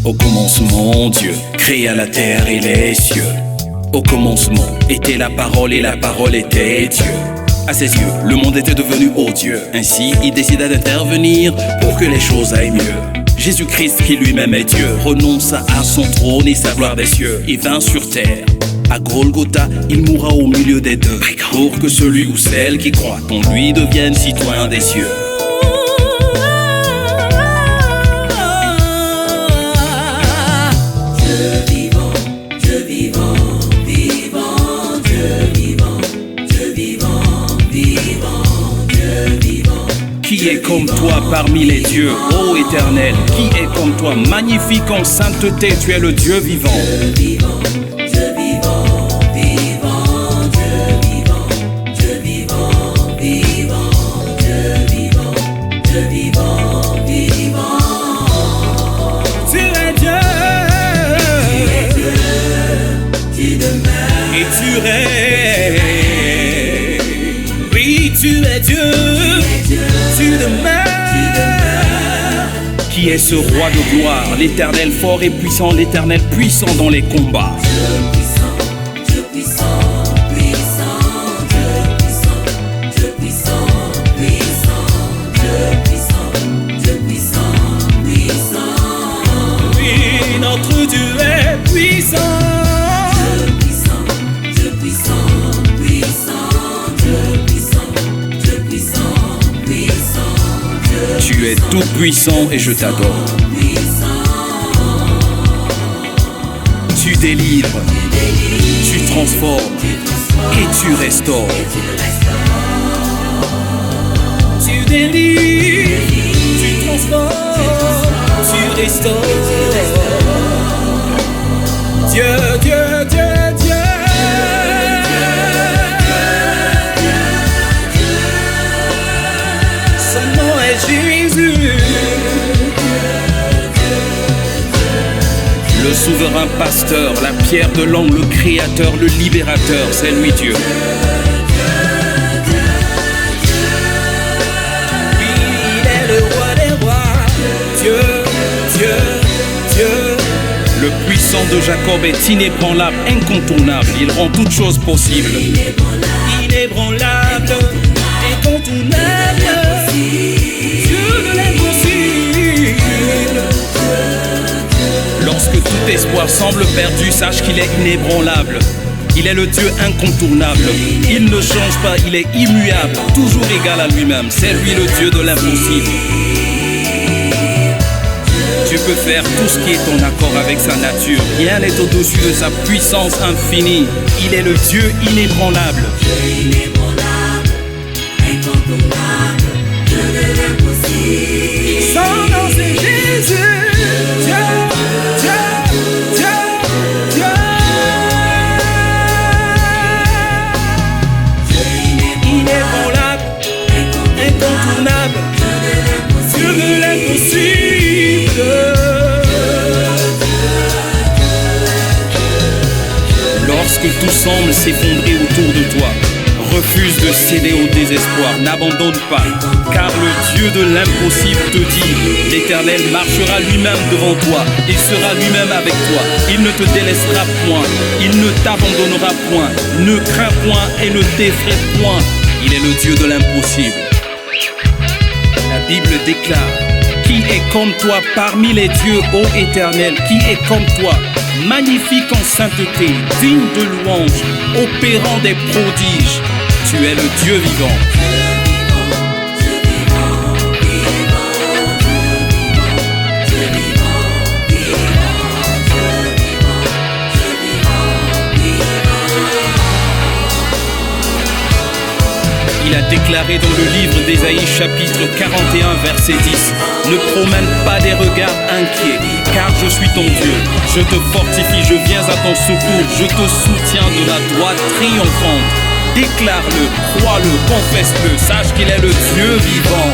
Au commencement, Dieu créa la terre et les cieux. Au commencement était la parole et la parole était Dieu. À ses yeux, le monde était devenu odieux. Ainsi, il décida d'intervenir pour que les choses aillent mieux. Jésus-Christ, qui lui-même est Dieu, renonça à son trône et sa gloire des cieux. Il vint sur terre. À Golgotha, il mourra au milieu des deux, pour que celui ou celle qui croit en lui devienne citoyen des cieux. Qui est comme toi parmi les dieux, ô Éternel? Qui est comme toi, magnifique en sainteté? Tu es le Dieu vivant. Tu es Dieu, et tu règnes. Oui, tu es Dieu. Tu demeures. Qui est ce roi de gloire? L'Éternel fort et puissant, l'Éternel puissant dans les combats. Dieu puissant, puissant, Dieu puissant, Dieu puissant, puissant, Dieu puissant, Dieu puissant, puissant. Oui, notre Dieu est puissant. Dieu puissant, puissant, Dieu puissant, Dieu puissant, puissant. Tu es tout puissant et je t'adore. Tu délivres, tu transformes et tu restaures. Tu délivres, tu transformes, tu restaures. Dieu, Dieu, Dieu, Dieu. Son nom est Jésus. Le souverain pasteur, la pierre de l'angle, le créateur, le libérateur, c'est lui Dieu. Il est le roi des rois, Dieu, Dieu, Dieu. Le puissant de Jacob est inébranlable, incontournable, il rend toutes choses possibles. Inébranlable, incontournable, Dieu de l'impossible. Lorsque tout espoir semble perdu, sache qu'il est inébranlable. Il est le Dieu incontournable. Il ne change pas, il est immuable, toujours égal à lui-même. C'est lui le Dieu de l'impossible. Tu peux faire tout ce qui est en accord avec sa nature. Rien n'est au-dessus de sa puissance infinie. Il est le Dieu inébranlable. Incontournable, Dieu de l'impossible. Son nom c'est Jésus. Dieu, Dieu, Dieu, Dieu. Inébranlable, incontournable, Dieu de l'impossible. Lorsque tout semble s'effondrer autour de toi, refuse de céder au désespoir, n'abandonne pas, car le Dieu de l'impossible te dit, l'Éternel marchera lui-même devant toi, il sera lui-même avec toi, il ne te délaissera point, il ne t'abandonnera point, ne crains point et ne t'effraie point, il est le Dieu de l'impossible. La Bible déclare, qui est comme toi parmi les dieux, ô Éternel, qui est comme toi, magnifique en sainteté, digne de louange, opérant des prodiges. Tu es le Dieu vivant. Il a déclaré dans le livre d'Ésaïe chapitre 41 verset 10, ne promène pas des regards inquiets, car je suis ton Dieu, je te fortifie, je viens à ton secours, je te soutiens de la droite triomphante. Déclare-le, crois-le, confesse-le, sache qu'il est le Dieu vivant.